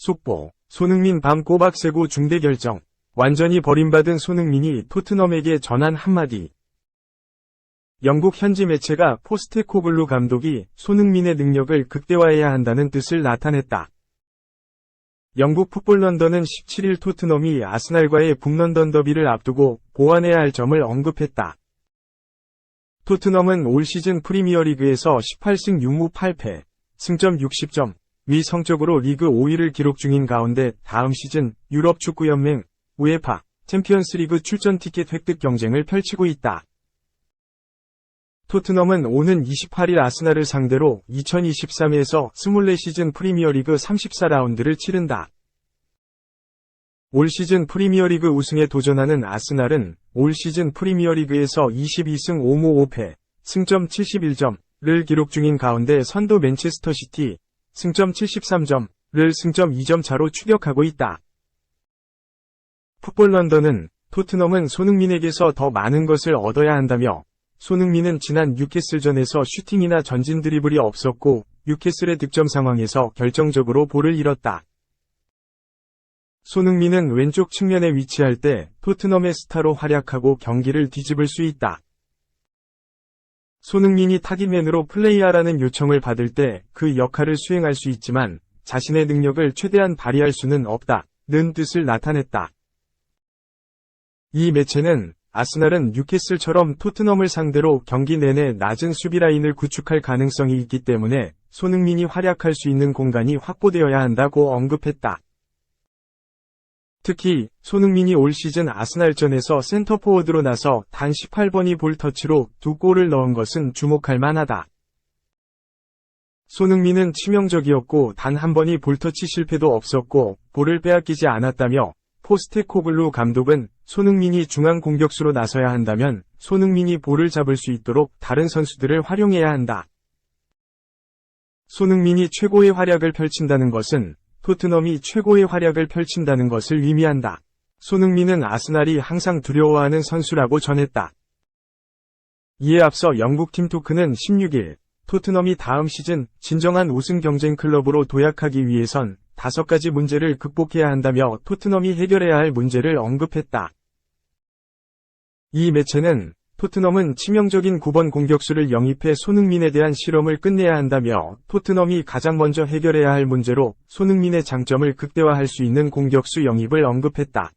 속보, 손흥민 밤 꼬박 세고 중대 결정. 완전히 버림받은 손흥민이 토트넘에게 전한 한마디. 영국 현지 매체가 포스테코글루 감독이 손흥민의 능력을 극대화해야 한다는 뜻을 나타냈다. 영국 풋볼 런던은 17일 토트넘이 아스날과의 북런던 더비를 앞두고 보완해야 할 점을 언급했다. 토트넘은 올 시즌 프리미어리그에서 18승 6무 8패, 승점 60점, 위 성적으로 리그 5위를 기록 중인 가운데 다음 시즌 유럽축구연맹, 우에파, 챔피언스리그 출전 티켓 획득 경쟁을 펼치고 있다. 토트넘은 오는 28일 아스날을 상대로 2023에서 24시즌 프리미어리그 34라운드를 치른다. 올 시즌 프리미어리그 우승에 도전하는 아스날은 올 시즌 프리미어리그에서 22승 5무 5패, 승점 71점을 기록 중인 가운데 선두 맨체스터시티, 승점 73점을 승점 2점 차로 추격하고 있다. 풋볼 런던은 토트넘은 손흥민에게서 더 많은 것을 얻어야 한다며 손흥민은 지난 뉴캐슬전에서 슈팅이나 전진 드리블이 없었고 뉴캐슬의 득점 상황에서 결정적으로 볼을 잃었다. 손흥민은 왼쪽 측면에 위치할 때 토트넘의 스타로 활약하고 경기를 뒤집을 수 있다. 손흥민이 타깃맨으로 플레이하라는 요청을 받을 때 그 역할을 수행할 수 있지만 자신의 능력을 최대한 발휘할 수는 없다는 뜻을 나타냈다. 이 매체는 아스날은 뉴캐슬처럼 토트넘을 상대로 경기 내내 낮은 수비 라인을 구축할 가능성이 있기 때문에 손흥민이 활약할 수 있는 공간이 확보되어야 한다고 언급했다. 특히 손흥민이 올 시즌 아스날전에서 센터포워드로 나서 단 18번이 볼 터치로 2골을 넣은 것은 주목할 만하다. 손흥민은 치명적이었고 단 한 번이 볼터치 실패도 없었고 볼을 빼앗기지 않았다며 포스테코글루 감독은 손흥민이 중앙 공격수로 나서야 한다면 손흥민이 볼을 잡을 수 있도록 다른 선수들을 활용해야 한다. 손흥민이 최고의 활약을 펼친다는 것은 토트넘이 최고의 활약을 펼친다는 것을 의미한다. 손흥민은 아스날이 항상 두려워하는 선수라고 전했다. 이에 앞서 영국 팀토크는 16일 토트넘이 다음 시즌 진정한 우승 경쟁 클럽으로 도약하기 위해선 5가지 문제를 극복해야 한다며 토트넘이 해결해야 할 문제를 언급했다. 이 매체는 토트넘은 치명적인 9번 공격수를 영입해 손흥민에 대한 실험을 끝내야 한다며 토트넘이 가장 먼저 해결해야 할 문제로 손흥민의 장점을 극대화할 수 있는 공격수 영입을 언급했다.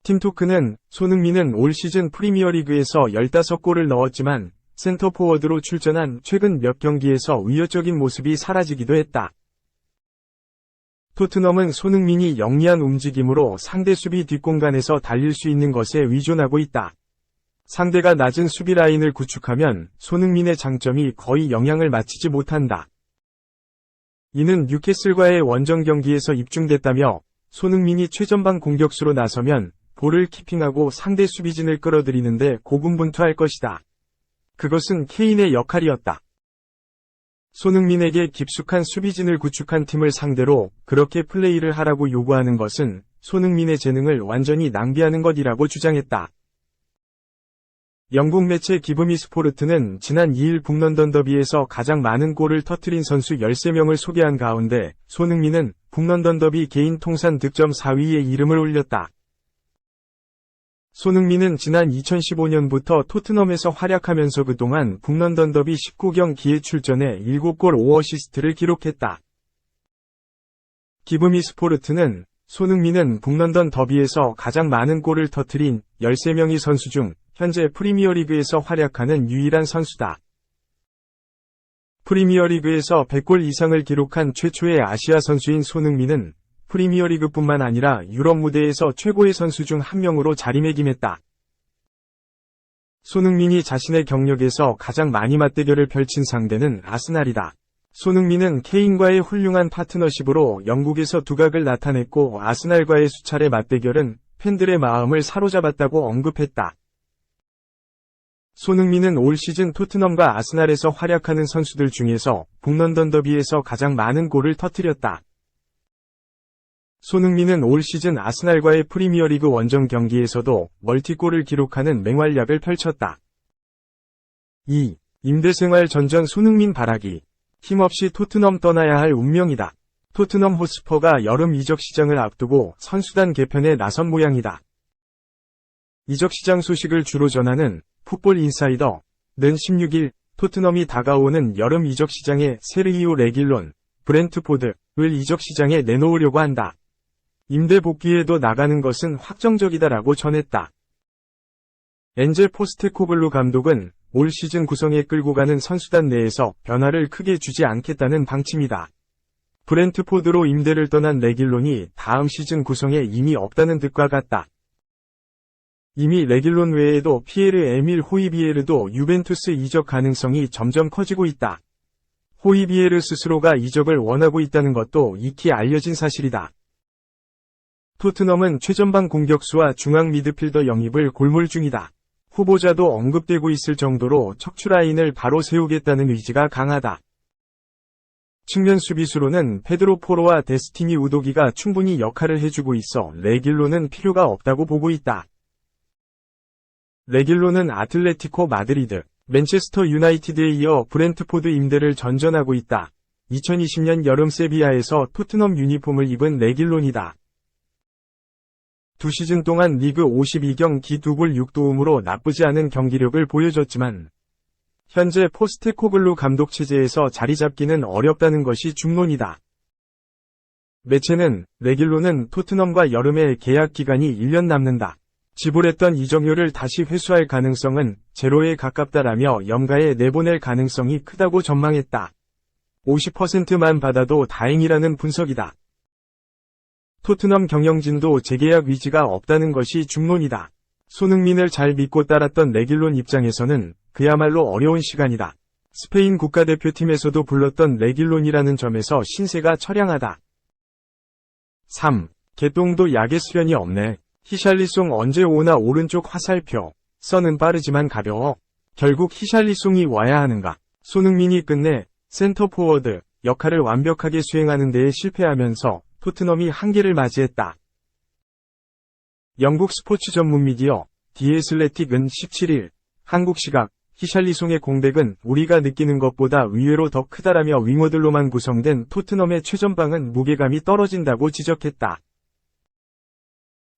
팀토크는 손흥민은 올 시즌 프리미어리그에서 15골을 넣었지만 센터포워드로 출전한 최근 몇 경기에서 위협적인 모습이 사라지기도 했다. 토트넘은 손흥민이 영리한 움직임으로 상대 수비 뒷공간에서 달릴 수 있는 것에 의존하고 있다. 상대가 낮은 수비 라인을 구축하면 손흥민의 장점이 거의 영향을 미치지 못한다. 이는 뉴캐슬과의 원정 경기에서 입증됐다며 손흥민이 최전방 공격수로 나서면 볼을 키핑하고 상대 수비진을 끌어들이는데 고군분투할 것이다. 그것은 케인의 역할이었다. 손흥민에게 깊숙한 수비진을 구축한 팀을 상대로 그렇게 플레이를 하라고 요구하는 것은 손흥민의 재능을 완전히 낭비하는 것이라고 주장했다. 영국 매체 기브미 스포르트는 지난 2일 북런던 더비에서 가장 많은 골을 터뜨린 선수 13명을 소개한 가운데 손흥민은 북런던 더비 개인 통산 득점 4위에 이름을 올렸다. 손흥민은 지난 2015년부터 토트넘에서 활약하면서 그동안 북런던 더비 19경기에 출전해 7골 5어시스트를 기록했다. 기브미 스포르트는 손흥민은 북런던 더비에서 가장 많은 골을 터뜨린 13명의 선수 중 현재 프리미어리그에서 활약하는 유일한 선수다. 프리미어리그에서 100골 이상을 기록한 최초의 아시아 선수인 손흥민은 프리미어리그뿐만 아니라 유럽 무대에서 최고의 선수 중 한 명으로 자리매김했다. 손흥민이 자신의 경력에서 가장 많이 맞대결을 펼친 상대는 아스날이다. 손흥민은 케인과의 훌륭한 파트너십으로 영국에서 두각을 나타냈고 아스날과의 수차례 맞대결은 팬들의 마음을 사로잡았다고 언급했다. 손흥민은 올 시즌 토트넘과 아스날에서 활약하는 선수들 중에서 북런던 더비에서 가장 많은 골을 터뜨렸다. 손흥민은 올 시즌 아스날과의 프리미어리그 원정 경기에서도 멀티골을 기록하는 맹활약을 펼쳤다. 2. 임대생활 전전 손흥민 바라기. 힘없이 토트넘 떠나야 할 운명이다. 토트넘 호스퍼가 여름 이적 시장을 앞두고 선수단 개편에 나선 모양이다. 이적 시장 소식을 주로 전하는 풋볼 인사이더는 16일 토트넘이 다가오는 여름 이적 시장에 세르히오 레길론, 브렌트포드를 이적 시장에 내놓으려고 한다. 임대 복귀에도 나가는 것은 확정적이다라고 전했다. 엔젤 포스테코글루 감독은 올 시즌 구성에 끌고 가는 선수단 내에서 변화를 크게 주지 않겠다는 방침이다. 브렌트포드로 임대를 떠난 레길론이 다음 시즌 구성에 이미 없다는 뜻과 같다. 이미 레길론 외에도 피에르 에밀 호이비에르도 유벤투스 이적 가능성이 점점 커지고 있다. 호이비에르 스스로가 이적을 원하고 있다는 것도 익히 알려진 사실이다. 토트넘은 최전방 공격수와 중앙 미드필더 영입을 골몰 중이다. 후보자도 언급되고 있을 정도로 척추라인을 바로 세우겠다는 의지가 강하다. 측면 수비수로는 페드로 포로와 데스티니 우도기가 충분히 역할을 해주고 있어 레길론은 필요가 없다고 보고 있다. 레길론은 아틀레티코 마드리드, 맨체스터 유나이티드에 이어 브렌트포드 임대를 전전하고 있다. 2020년 여름 세비야에서 토트넘 유니폼을 입은 레길론이다. 2시즌 동안 리그 52경기 2골 6도움으로 나쁘지 않은 경기력을 보여줬지만 현재 포스테코글루 감독 체제에서 자리 잡기는 어렵다는 것이 중론이다. 매체는 레길론은 토트넘과 여름에 계약 기간이 1년 남는다. 지불했던 이적료를 다시 회수할 가능성은 제로에 가깝다라며 염가에 내보낼 가능성이 크다고 전망했다. 50%만 받아도 다행이라는 분석이다. 토트넘 경영진도 재계약 위지가 없다는 것이 중론이다. 손흥민을 잘 믿고 따랐던 레길론 입장에서는 그야말로 어려운 시간이다. 스페인 국가대표팀에서도 불렀던 레길론이라는 점에서 신세가 처량하다. 3. 개똥도 약의 수련이 없네. 히샬리송 언제 오나 오른쪽 화살표. 선은 빠르지만 가벼워. 결국 히샬리송이 와야 하는가. 손흥민이 끝내 센터포워드 역할을 완벽하게 수행하는 데에 실패하면서 토트넘이 한계를 맞이했다. 영국 스포츠 전문 미디어 디 애슬레틱은 17일 한국 시각 히샬리송의 공백은 우리가 느끼는 것보다 의외로 더 크다라며 윙어들로만 구성된 토트넘의 최전방은 무게감이 떨어진다고 지적했다.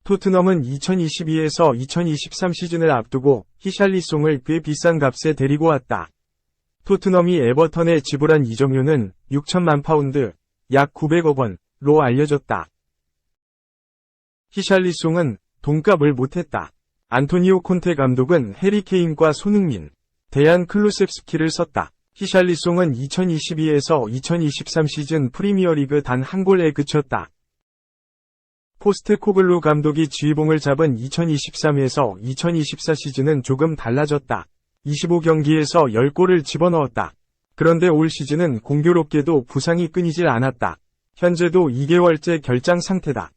토트넘은 2022에서 2023 시즌을 앞두고 히샬리송을 꽤 비싼 값에 데리고 왔다. 토트넘이 에버턴에 지불한 이적료는 6천만 파운드, 약 900억 원로 알려졌다. 히샬리송은 돈값을 못했다. 안토니오 콘테 감독은 해리 케인과 손흥민, 데얀 클루셉스키를 썼다. 히샬리송은 2022에서 2023 시즌 프리미어리그 단 한 골에 그쳤다. 포스테코글루 감독이 지휘봉을 잡은 2023에서 2024 시즌은 조금 달라졌다. 25경기에서 10골을 집어넣었다. 그런데 올 시즌은 공교롭게도 부상이 끊이질 않았다. 현재도 2개월째 결장 상태다.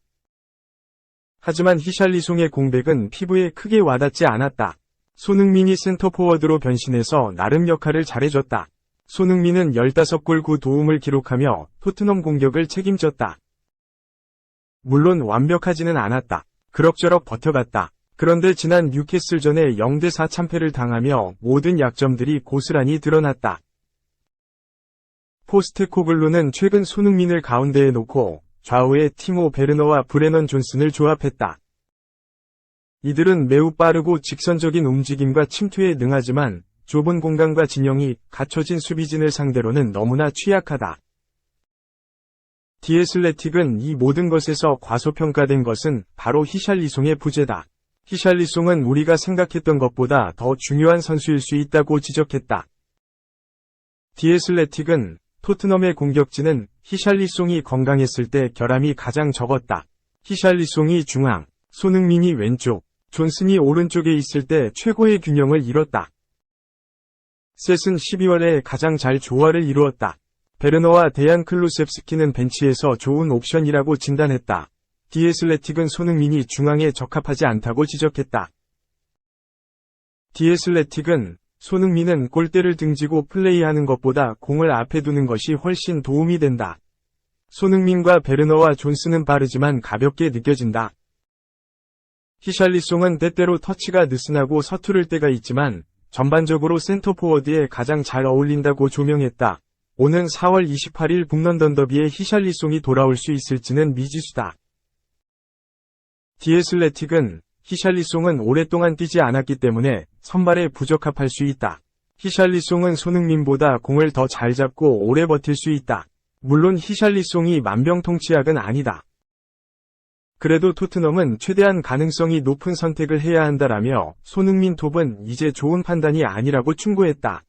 하지만 히샬리송의 공백은 피부에 크게 와닿지 않았다. 손흥민이 센터포워드로 변신해서 나름 역할을 잘해줬다. 손흥민은 15골 9도움을 기록하며 토트넘 공격을 책임졌다. 물론 완벽하지는 않았다. 그럭저럭 버텨갔다. 그런데 지난 뉴캐슬전에 0대4 참패를 당하며 모든 약점들이 고스란히 드러났다. 포스테코글루는 최근 손흥민을 가운데에 놓고 좌우에 티모 베르너와 브레넌 존슨을 조합했다. 이들은 매우 빠르고 직선적인 움직임과 침투에 능하지만 좁은 공간과 진영이 갖춰진 수비진을 상대로는 너무나 취약하다. 디 애슬레틱은 이 모든 것에서 과소평가된 것은 바로 히샬리송의 부재다. 히샬리송은 우리가 생각했던 것보다 더 중요한 선수일 수 있다고 지적했다. 디 애슬레틱은 토트넘의 공격진은 히샬리송이 건강했을 때 결함이 가장 적었다. 히샬리송이 중앙, 손흥민이 왼쪽, 존슨이 오른쪽에 있을 때 최고의 균형을 이뤘다. 셋은 12월에 가장 잘 조화를 이루었다. 베르너와 데얀 클루셉스키는 벤치에서 좋은 옵션이라고 진단했다. 디 애슬레틱은 손흥민이 중앙에 적합하지 않다고 지적했다. 디 애슬레틱은 손흥민은 골대를 등지고 플레이하는 것보다 공을 앞에 두는 것이 훨씬 도움이 된다. 손흥민과 베르너와 존슨은 빠르지만 가볍게 느껴진다. 히샬리송은 때때로 터치가 느슨하고 서투를 때가 있지만 전반적으로 센터포워드에 가장 잘 어울린다고 조명했다. 오는 4월 28일 북런던 더비에 히샬리송이 돌아올 수 있을지는 미지수다. 디애슬레틱은 히샬리송은 오랫동안 뛰지 않았기 때문에 선발에 부적합할 수 있다. 히샬리송은 손흥민보다 공을 더 잘 잡고 오래 버틸 수 있다. 물론 히샬리송이 만병통치약은 아니다. 그래도 토트넘은 최대한 가능성이 높은 선택을 해야 한다라며 손흥민 톱은 이제 좋은 판단이 아니라고 충고했다.